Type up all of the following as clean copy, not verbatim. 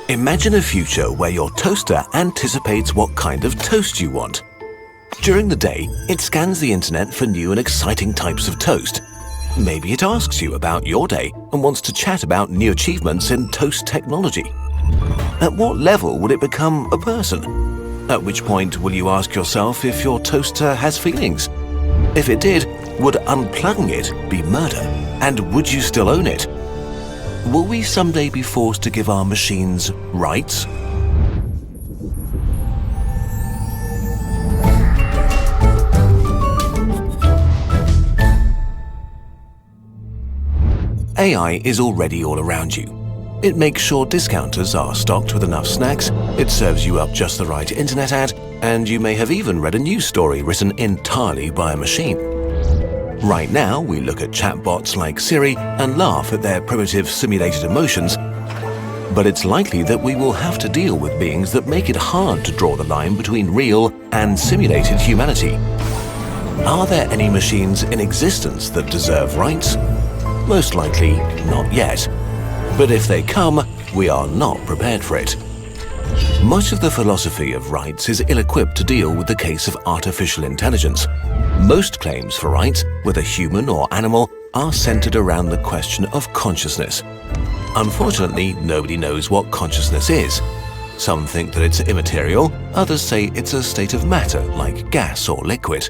Imagine a future where your toaster anticipates what kind of toast you want. During the day, it scans the internet for new and exciting types of toast. Maybe it asks you about your day and wants to chat about new achievements in toast technology. At what level would it become a person? At which point will you ask yourself if your toaster has feelings? If it did, would unplugging it be murder? And would you still own it? Will we someday be forced to give our machines rights? AI is already all around you. It makes sure discounters are stocked with enough snacks, it serves you up just the right internet ad, and you may have even read a news story written entirely by a machine. Right now, we look at chatbots like Siri and laugh at their primitive simulated emotions, but it's likely that we will have to deal with beings that make it hard to draw the line between real and simulated humanity. Are there any machines in existence that deserve rights? Most likely, not yet. But if they come, we are not prepared for it. Much of the philosophy of rights is ill-equipped to deal with the case of artificial intelligence. Most claims for rights, whether human or animal, are centered around the question of consciousness. Unfortunately, nobody knows what consciousness is. Some think that it's immaterial, others say it's a state of matter like gas or liquid.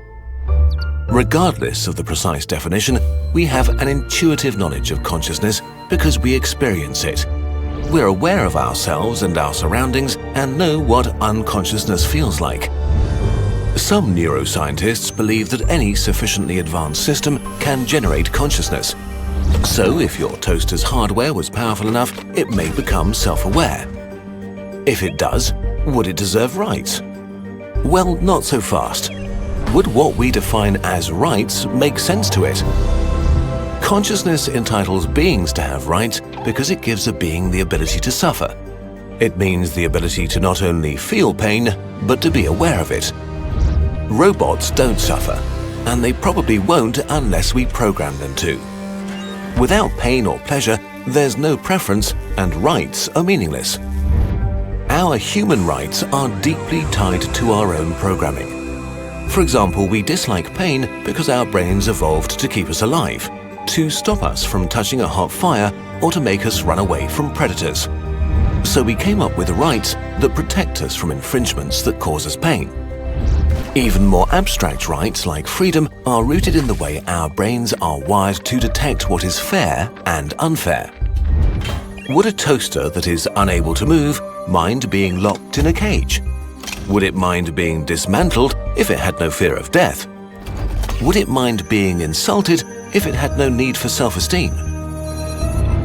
Regardless of the precise definition, we have an intuitive knowledge of consciousness because we experience it. We're aware of ourselves and our surroundings and know what unconsciousness feels like. Some neuroscientists believe that any sufficiently advanced system can generate consciousness. So if your toaster's hardware was powerful enough, it may become self-aware. If it does, would it deserve rights? Well, not so fast. Would what we define as rights make sense to it? Consciousness entitles beings to have rights because it gives a being the ability to suffer. It means the ability to not only feel pain, but to be aware of it. Robots don't suffer, and they probably won't unless we program them to. Without pain or pleasure, there's no preference, and rights are meaningless. Our human rights are deeply tied to our own programming. For example, we dislike pain because our brains evolved to keep us alive, to stop us from touching a hot fire or to make us run away from predators. So we came up with rights that protect us from infringements that cause us pain. Even more abstract rights like freedom are rooted in the way our brains are wired to detect what is fair and unfair. Would a toaster that is unable to move mind being locked in a cage? Would it mind being dismantled if it had no fear of death? Would it mind being insulted if it had no need for self-esteem?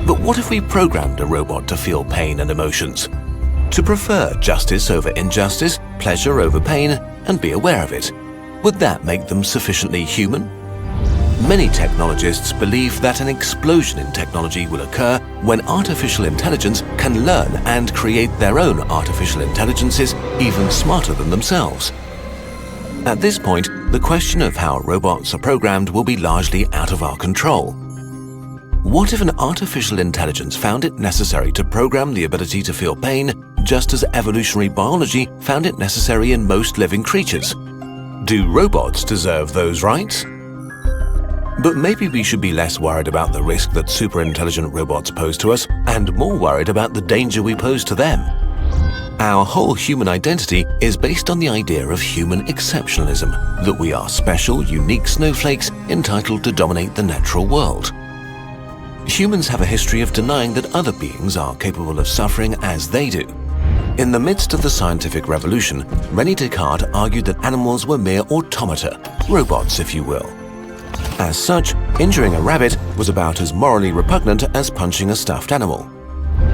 But what if we programmed a robot to feel pain and emotions? To prefer justice over injustice, pleasure over pain, and be aware of it? Would that make them sufficiently human? Many technologists believe that an explosion in technology will occur when artificial intelligence can learn and create their own artificial intelligences even smarter than themselves. At this point, the question of how robots are programmed will be largely out of our control. What if an artificial intelligence found it necessary to program the ability to feel pain, just as evolutionary biology found it necessary in most living creatures? Do robots deserve those rights? But maybe we should be less worried about the risk that super-intelligent robots pose to us and more worried about the danger we pose to them. Our whole human identity is based on the idea of human exceptionalism, that we are special, unique snowflakes entitled to dominate the natural world. Humans have a history of denying that other beings are capable of suffering as they do. In the midst of the scientific revolution, René Descartes argued that animals were mere automata, robots if you will. As such, injuring a rabbit was about as morally repugnant as punching a stuffed animal.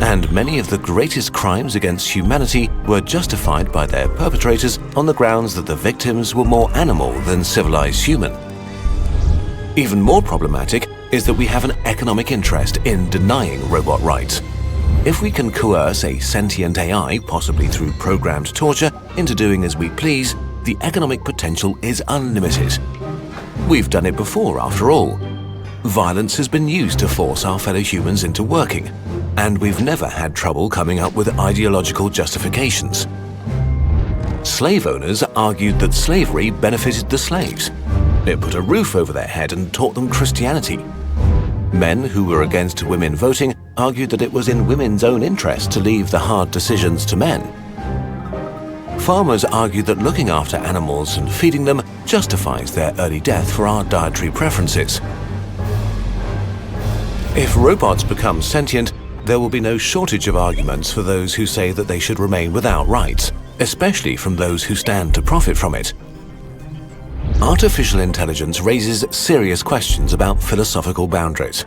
And many of the greatest crimes against humanity were justified by their perpetrators on the grounds that the victims were more animal than civilized human. Even more problematic is that we have an economic interest in denying robot rights. If we can coerce a sentient AI, possibly through programmed torture, into doing as we please, the economic potential is unlimited. We've done it before, after all. Violence has been used to force our fellow humans into working. and we've never had trouble coming up with ideological justifications. Slave owners argued that slavery benefited the slaves. It put a roof over their head and taught them Christianity. Men who were against women voting argued that it was in women's own interest to leave the hard decisions to men. Farmers argued that looking after animals and feeding them justifies their early death for our dietary preferences. If robots become sentient, there will be no shortage of arguments for those who say that they should remain without rights, especially from those who stand to profit from it. Artificial intelligence raises serious questions about philosophical boundaries.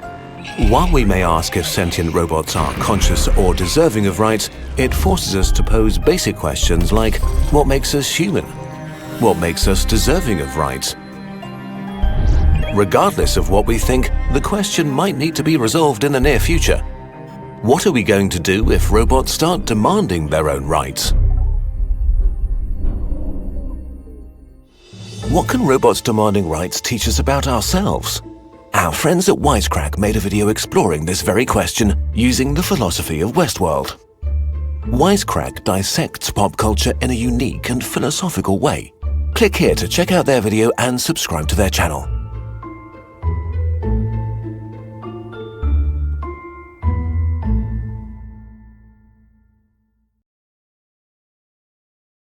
While we may ask if sentient robots are conscious or deserving of rights, it forces us to pose basic questions like, what makes us human? What makes us deserving of rights? Regardless of what we think, the question might need to be resolved in the near future. What are we going to do if robots start demanding their own rights? What can robots demanding rights teach us about ourselves? Our friends at Wisecrack made a video exploring this very question using the philosophy of Westworld. Wisecrack dissects pop culture in a unique and philosophical way. Click here to check out their video and subscribe to their channel.